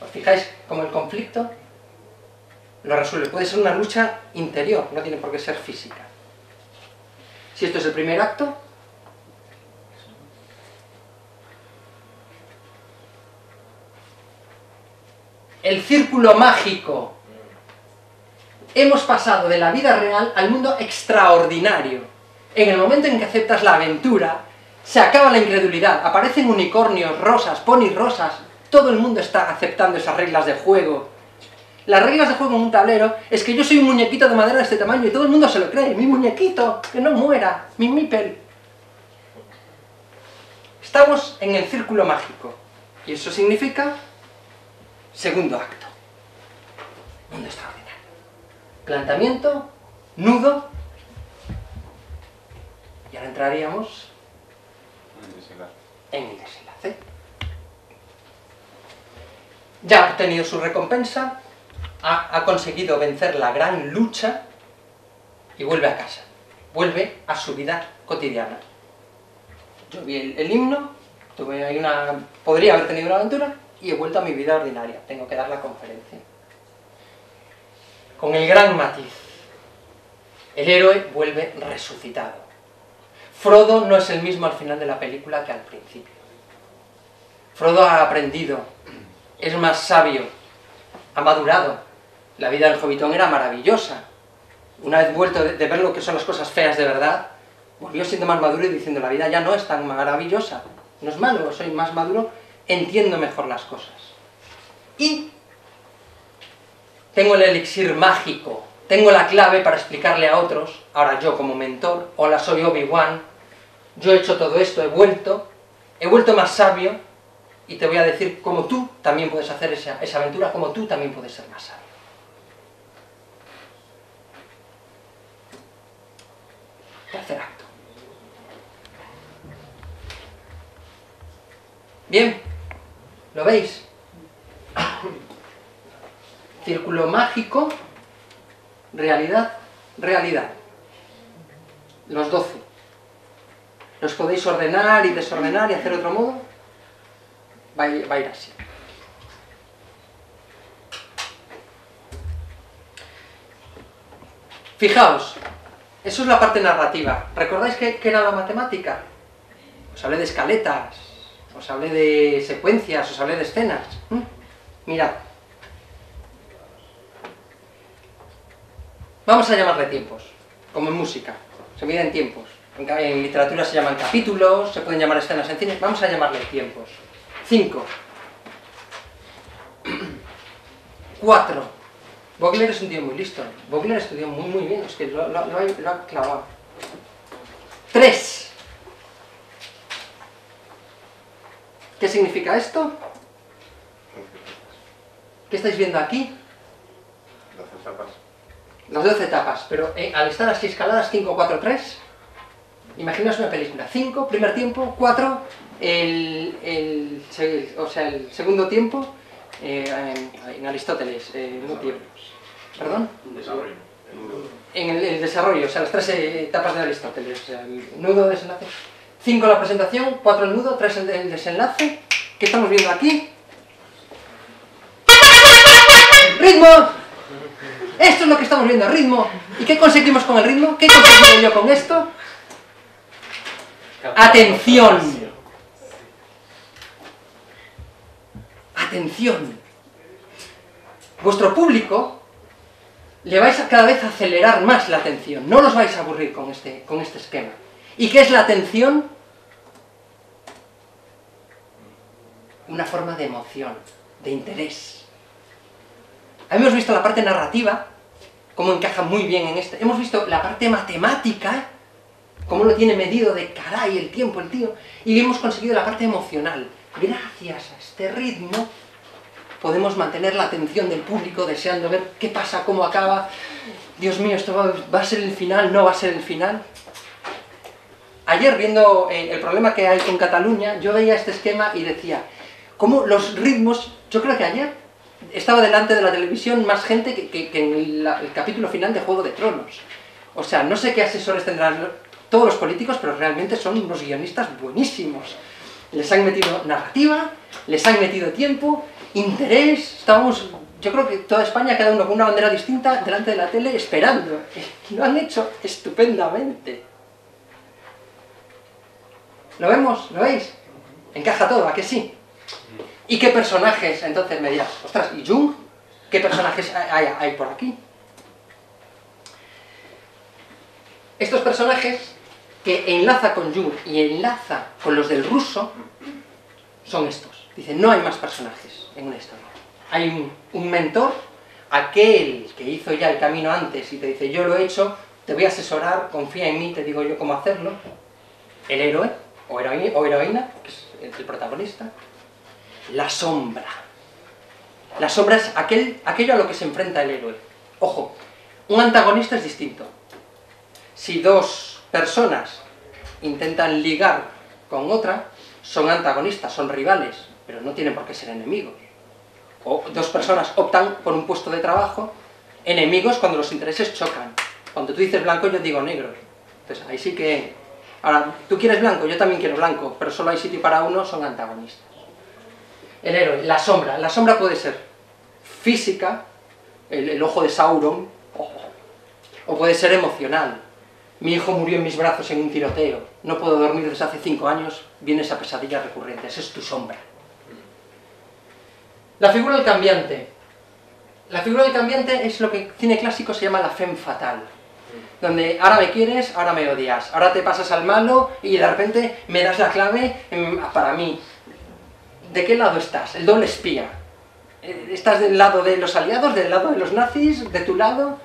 ¿Os fijáis cómo el conflicto lo resuelve? Puede ser una lucha interior, no tiene por qué ser física. Si esto es el primer acto, el círculo mágico. Hemos pasado de la vida real al mundo extraordinario. En el momento en que aceptas la aventura, se acaba la incredulidad, aparecen unicornios, rosas, ponis rosas, todo el mundo está aceptando esas reglas de juego. Las reglas de juego en un tablero es que yo soy un muñequito de madera de este tamaño y todo el mundo se lo cree, mi muñequito, que no muera, mi mipel. Estamos en el círculo mágico, y eso significa segundo acto. Mundo extraordinario. Planteamiento, nudo, y ahora entraríamos en el desenlace. Ya ha obtenido su recompensa, ha conseguido vencer la gran lucha y vuelve a casa, vuelve a su vida cotidiana. Yo vi el himno, podría haber tenido una aventura y he vuelto a mi vida ordinaria, tengo que dar la conferencia. Con el gran matiz, el héroe vuelve resucitado. Frodo no es el mismo al final de la película que al principio. Frodo ha aprendido, es más sabio, ha madurado, La vida del Hobitón era maravillosa. Una vez vuelto de ver lo que son las cosas feas de verdad, volvió siendo más maduro y diciendo, la vida ya no es tan maravillosa. No es malo, soy más maduro, entiendo mejor las cosas. Y tengo el elixir mágico, tengo la clave para explicarle a otros, ahora yo como mentor, hola soy Obi-Wan, yo he hecho todo esto, he vuelto más sabio, y te voy a decir cómo tú también puedes hacer esa aventura, cómo tú también puedes ser más sabio. Tercer acto. Bien, ¿lo veis? Círculo mágico, realidad, realidad. Los 12. ¿Los podéis ordenar y desordenar y hacer otro modo? Va a ir así. Fijaos, eso es la parte narrativa. ¿Recordáis qué era la matemática? Os hablé de escaletas, os hablé de secuencias, os hablé de escenas. Mirad. Vamos a llamarle tiempos, como en música. Se mide en tiempos. En literatura se llaman capítulos, se pueden llamar escenas en cine. Vamos a llamarle tiempos. 5. 4. Vogler es un tío muy listo. Vogler estudió muy bien, es que lo ha clavado. 3. ¿Qué significa esto? ¿Qué estáis viendo aquí? 12 etapas. Las 12 etapas, pero al estar así escaladas, 5, 4, 3, imaginaos una película. 5, primer tiempo, 4, el segundo tiempo, en Aristóteles, no tiempos. ¿Perdón? Desarrollo. En el desarrollo, o sea, las 3 etapas de Aristóteles, el nudo, desenlace. 5 la presentación, 4 el nudo, 3 el desenlace. ¿Qué estamos viendo aquí? ¡Ritmo! Esto es lo que estamos viendo, ritmo. ¿Y qué conseguimos con el ritmo? ¿Qué he conseguido yo con esto? Atención. Atención. Vuestro público le vais a cada vez acelerar más la atención. No los vais a aburrir con este esquema. ¿Y qué es la atención? Una forma de emoción, de interés. Hemos visto la parte narrativa, cómo encaja muy bien en este. Hemos visto la parte matemática, cómo lo tiene medido de caray el tiempo el tío. Y hemos conseguido la parte emocional. Gracias a este ritmo podemos mantener la atención del público deseando ver qué pasa, cómo acaba. Dios mío, ¿esto va a ser el final? ¿No va a ser el final? Ayer, viendo el problema que hay con Cataluña, yo veía este esquema y decía, cómo los ritmos, yo creo que ayer estaba delante de la televisión más gente que en el capítulo final de Juego de Tronos. O sea, no sé qué asesores tendrán todos los políticos, pero realmente son unos guionistas buenísimos. Les han metido narrativa, les han metido tiempo, interés. Estábamos, yo creo que toda España, cada uno con una bandera distinta, delante de la tele, esperando. Lo han hecho estupendamente. ¿Lo vemos? ¿Lo veis? Encaja todo, ¿a que sí? ¿Y qué personajes? Entonces me dirás, ostras, ¿y Jung? ¿Qué personajes hay por aquí? Estos personajes que enlaza con Jung y enlaza con los del ruso son estos. Dice, no hay más personajes en una historia. Hay un mentor, aquel que hizo ya el camino antes y te dice, yo lo he hecho, te voy a asesorar, confía en mí, te digo yo cómo hacerlo. El héroe o heroína, que es el protagonista. La sombra. La sombra es aquello a lo que se enfrenta el héroe. Ojo, un antagonista es distinto. Si dos personas intentan ligar con otra, son antagonistas, son rivales, pero no tienen por qué ser enemigos. O dos personas optan por un puesto de trabajo, enemigos cuando los intereses chocan. Cuando tú dices blanco, yo digo negro. Entonces ahí sí que... Ahora, tú quieres blanco, yo también quiero blanco, pero solo hay sitio para uno, son antagonistas. El héroe, la sombra puede ser física, el ojo de Sauron, o puede ser emocional. Mi hijo murió en mis brazos en un tiroteo, no puedo dormir desde hace 5 años, viene esa pesadilla recurrente, esa es tu sombra. La figura del cambiante. La figura del cambiante es lo que en cine clásico se llama la femme fatale, donde ahora me quieres, ahora me odias, ahora te pasas al malo y de repente me das la clave para mí. ¿De qué lado estás? El doble espía. ¿Estás del lado de los aliados, del lado de los nazis, de tu lado?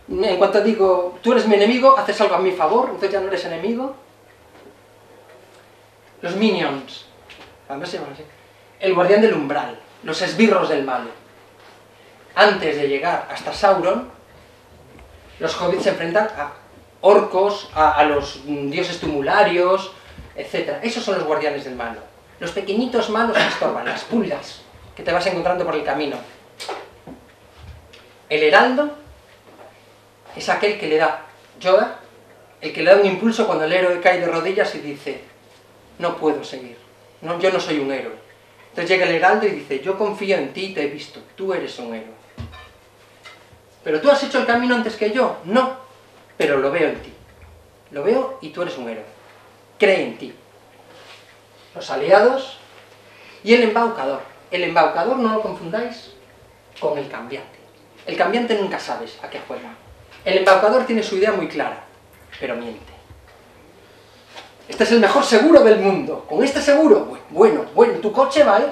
En cuanto digo, tú eres mi enemigo, haces algo a mi favor, entonces ya no eres enemigo. Los minions, además se llaman así. El guardián del umbral, los esbirros del mal. Antes de llegar hasta Sauron, los hobbits se enfrentan a orcos, a los dioses tumularios, etc. Esos son los guardianes del malo. Los pequeñitos malos que estorban, las pulgas que te vas encontrando por el camino. El heraldo es aquel que le da Yoda, el que le da un impulso cuando el héroe cae de rodillas y dice: no puedo seguir, no, yo no soy un héroe. Entonces llega el heraldo y dice: yo confío en ti y te he visto, tú eres un héroe. ¿Pero tú has hecho el camino antes que yo? No, pero lo veo en ti. Lo veo y tú eres un héroe. Cree en ti. Los aliados y el embaucador. El embaucador, no lo confundáis con el cambiante. El cambiante nunca sabes a qué juega. El embaucador tiene su idea muy clara, pero miente. Este es el mejor seguro del mundo. Con este seguro, bueno, tu coche vale.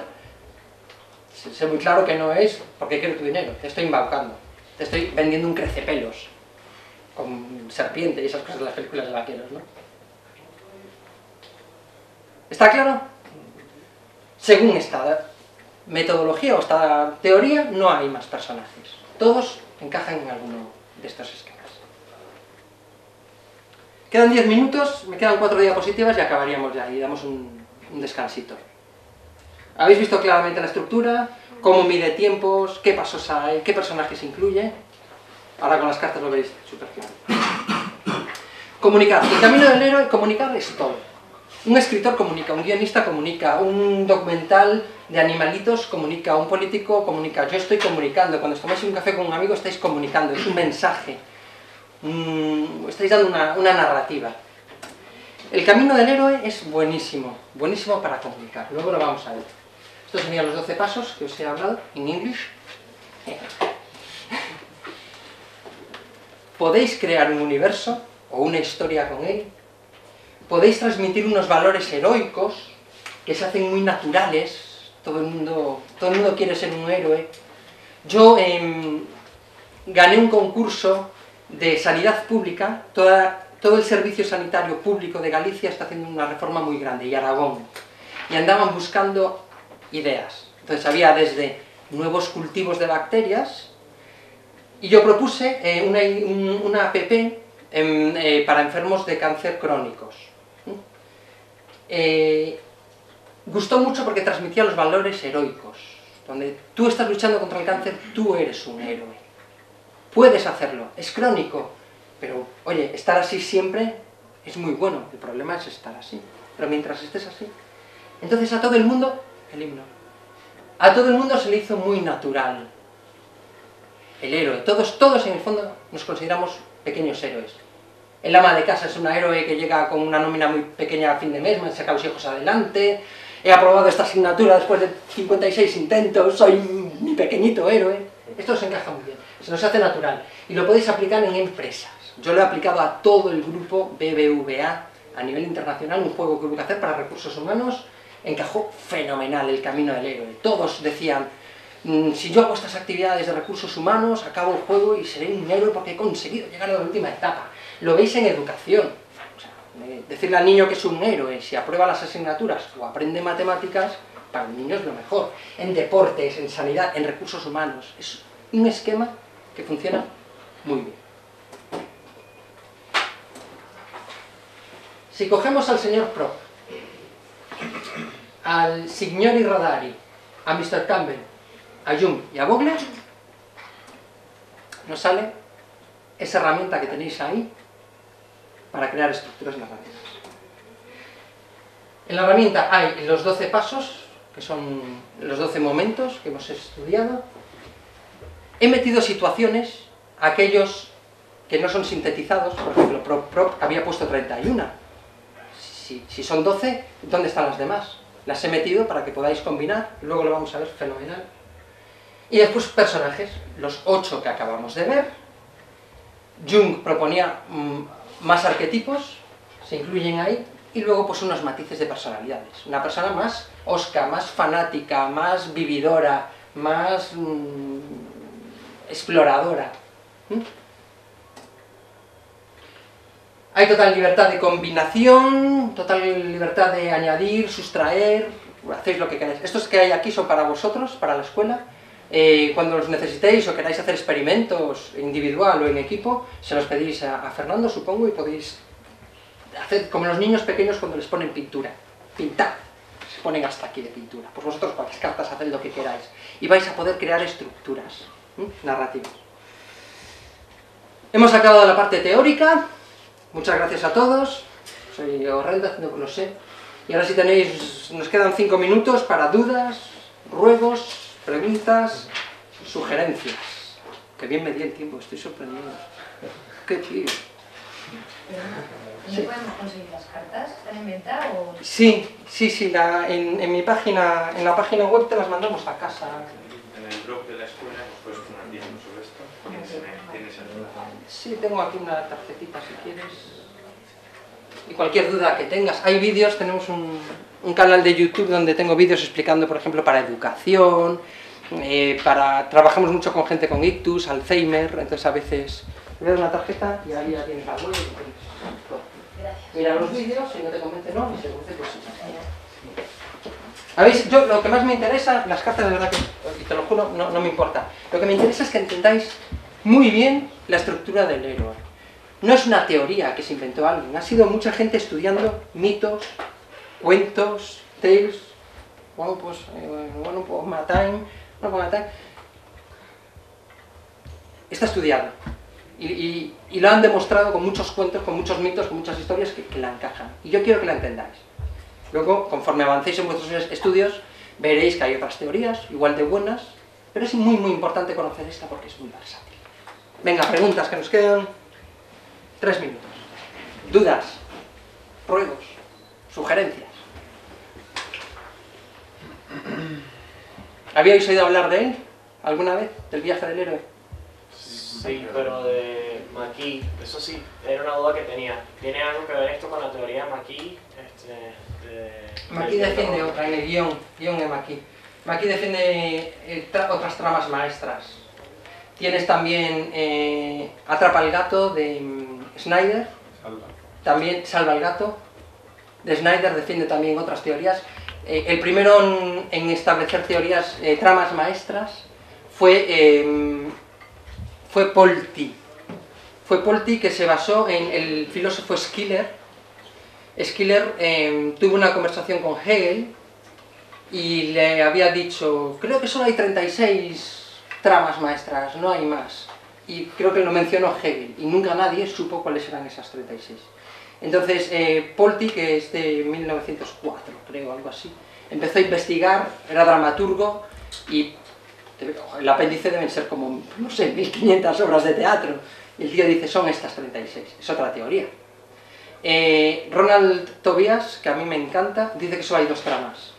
Sé muy claro que no es porque quiero tu dinero. Te estoy embaucando. Te estoy vendiendo un crecepelos con serpiente y esas cosas de las películas de vaqueros, ¿no? ¿Está claro? Según esta metodología o esta teoría, no hay más personajes. Todos encajan en alguno de estos esquemas. Quedan 10 minutos, me quedan 4 diapositivas y acabaríamos ya, y damos un descansito. ¿Habéis visto claramente la estructura? ¿Cómo mide tiempos? ¿Qué pasos hay? ¿Qué personajes incluye? Ahora con las cartas lo veis súper claro. Comunicar. El camino del héroe, comunicar es todo. Un escritor comunica, un guionista comunica, un documental de animalitos comunica, un político comunica. Yo estoy comunicando. Cuando os tomáis un café con un amigo estáis comunicando, es un mensaje. Estáis dando una narrativa. El camino del héroe es buenísimo, buenísimo para comunicar. Luego lo vamos a ver. Estos serían los 12 pasos que os he hablado en English. Podéis crear un universo o una historia con él. Podéis transmitir unos valores heroicos que se hacen muy naturales. Todo el mundo quiere ser un héroe. Yo gané un concurso de sanidad pública. Todo el servicio sanitario público de Galicia está haciendo una reforma muy grande, y Aragón. Y andaban buscando ideas. Entonces había desde nuevos cultivos de bacterias, y yo propuse una app para enfermos de cáncer crónicos. Gustó mucho porque transmitía los valores heroicos. Donde tú estás luchando contra el cáncer, tú eres un héroe. Puedes hacerlo, es crónico, pero oye, estar así siempre es muy bueno. El problema es estar así, pero mientras estés así. Entonces a todo el mundo, el himno, a todo el mundo se le hizo muy natural el héroe. Todos en el fondo nos consideramos pequeños héroes. El ama de casa es una héroe que llega con una nómina muy pequeña a fin de mes, me han sacado los hijos adelante, he aprobado esta asignatura después de 56 intentos, soy mi pequeñito héroe. Esto se encaja muy bien, se nos hace natural. Y lo podéis aplicar en empresas. Yo lo he aplicado a todo el grupo BBVA a nivel internacional, un juego que hubo que hacer para recursos humanos. Encajó fenomenal el camino del héroe. Todos decían: si yo hago estas actividades de recursos humanos, acabo el juego y seré un héroe porque he conseguido llegar a la última etapa. Lo veis en educación. O sea, decirle al niño que es un héroe si aprueba las asignaturas o aprende matemáticas, para el niño es lo mejor. En deportes, en sanidad, en recursos humanos. Es un esquema que funciona muy bien. Si cogemos al señor Prop, al Signori Rodari, a Mr. Campbell, a Jung y a Vogler, nos sale esa herramienta que tenéis ahí para crear estructuras narrativas. En la herramienta hay los 12 pasos, que son los 12 momentos que hemos estudiado. He metido situaciones, aquellos que no son sintetizados. Por ejemplo, Prop había puesto 31. Si son 12, ¿dónde están las demás? Las he metido para que podáis combinar, luego lo vamos a ver fenomenal. Y después personajes, los 8 que acabamos de ver. Jung proponía más arquetipos, se incluyen ahí, y luego pues unos matices de personalidades. Una persona más osca, más fanática, más vividora, más exploradora. Hay total libertad de combinación, total libertad de añadir, sustraer, hacéis lo que queráis. Estos que hay aquí son para vosotros, para la escuela. Cuando los necesitéis o queráis hacer experimentos individual o en equipo, se los pedís a Fernando, supongo, y podéis hacer como los niños pequeños cuando les ponen pintura. Pintad. Se ponen hasta aquí de pintura. Pues vosotros con las cartas haced lo que queráis. Y vais a poder crear estructuras narrativas. Hemos acabado la parte teórica. Muchas gracias a todos. Soy horrenda, no lo sé. Y ahora si tenéis, nos quedan 5 minutos para dudas, ruegos, preguntas, sugerencias. Que bien me di el tiempo, estoy sorprendido. Qué tío. ¿Dónde podemos conseguir las cartas? ¿Están en venta o...? Sí, en mi página, en la página web te las mandamos a casa. En el blog de la escuela nos puedes poner tiempo sobre esto. Tienes el enlace. Sí, tengo aquí una tarjetita si quieres. Y cualquier duda que tengas. Hay vídeos, tenemos un canal de YouTube donde tengo vídeos explicando, por ejemplo, para educación, trabajamos mucho con gente con ictus, Alzheimer, entonces a veces le das una tarjeta y ahí ya tienes la web. Mira los vídeos, si no te convence no, y se convence pues sí. ¿Sabéis? Yo lo que más me interesa, las cartas de verdad que, y te lo juro, no me importa. Lo que me interesa es que entendáis muy bien la estructura del héroe. No es una teoría que se inventó alguien, ha sido mucha gente estudiando mitos, cuentos, tales, One Upon a Time. Está estudiado. Y lo han demostrado con muchos cuentos, con muchos mitos, con muchas historias que la encajan. Y yo quiero que la entendáis. Luego, conforme avancéis en vuestros estudios, veréis que hay otras teorías, igual de buenas, pero es muy importante conocer esta porque es muy versátil. Venga, preguntas, que nos quedan 3 minutos. Dudas, ruegos, sugerencias. ¿Habíais oído hablar de él alguna vez? ¿Del viaje del héroe? Sí, pero de McKee, eso sí, era una duda que tenía. ¿Tiene algo que ver esto con la teoría de McKee? McKee defiende otra, en el guión de McKee. McKee defiende otras tramas maestras. Tienes también Atrapa al gato de Snyder. También Salva al gato de Snyder, defiende también otras teorías. El primero en establecer teorías, tramas maestras, fue Polti. Fue Polti, que se basó en el filósofo Schiller. Schiller tuvo una conversación con Hegel y le había dicho, creo que solo hay 36 tramas maestras, no hay más. Y creo que lo mencionó Hegel, y nunca nadie supo cuáles eran esas 36. Entonces, Polti, que es de 1904, creo, algo así, empezó a investigar, era dramaturgo, y el apéndice deben ser como, no sé, 1500 obras de teatro. Y el tío dice, son estas 36, es otra teoría. Ronald Tobias, que a mí me encanta, dice que solo hay 2 tramas,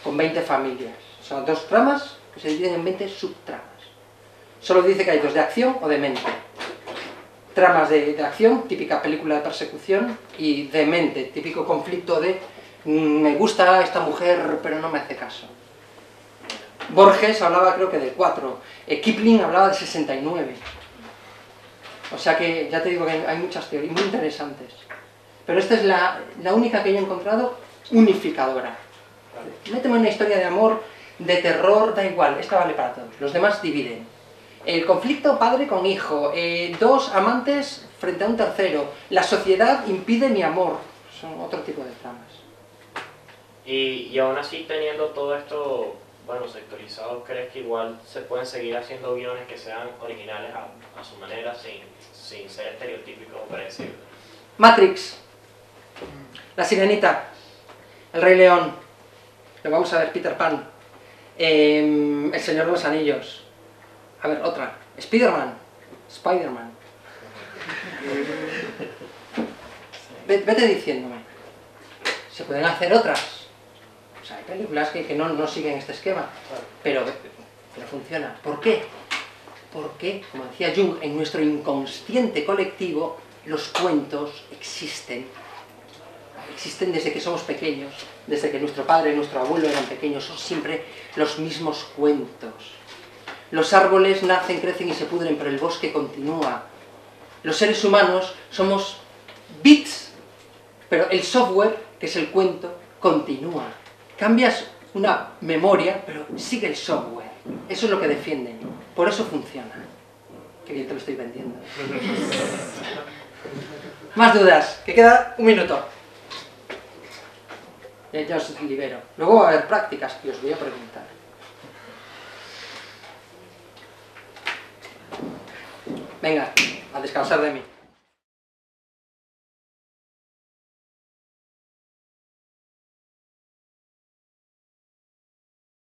con 20 familias. O sea, 2 tramas que se dividen en 20 subtramas. Solo dice que hay 2 de acción o de mente. Tramas de acción, típica película de persecución, y de mente, típico conflicto de me gusta esta mujer pero no me hace caso. Borges hablaba creo que de 4, Kipling hablaba de 69. O sea que ya te digo que hay muchas teorías muy interesantes. Pero esta es la única que yo he encontrado unificadora. Méteme en una historia de amor, de terror, da igual, esta vale para todos. Los demás dividen. El conflicto padre con hijo, 2 amantes frente a un tercero, la sociedad impide mi amor, son otro tipo de tramas. Y aún así, teniendo todo esto, bueno, sectorizado, ¿crees que igual se pueden seguir haciendo guiones que sean originales a su manera, sin ser estereotípicos o predecibles? Matrix, La Sirenita, El Rey León, lo vamos a ver, Peter Pan, El Señor de los Anillos. A ver, otra. Spider-Man. Vete diciéndome. Se pueden hacer otras. O sea, hay películas que no siguen este esquema. Pero pero funciona. ¿Por qué? Porque, como decía Jung, en nuestro inconsciente colectivo los cuentos existen. Existen desde que somos pequeños, desde que nuestro padre y nuestro abuelo eran pequeños, son siempre los mismos cuentos. Los árboles nacen, crecen y se pudren, pero el bosque continúa. Los seres humanos somos bits, pero el software, que es el cuento, continúa. Cambias una memoria, pero sigue el software. Eso es lo que defienden. Por eso funciona. Qué bien te lo estoy vendiendo. Más dudas, que queda un minuto. Ya os libero. Luego va a haber prácticas que os voy a preguntar. Venga, a descansar de mí.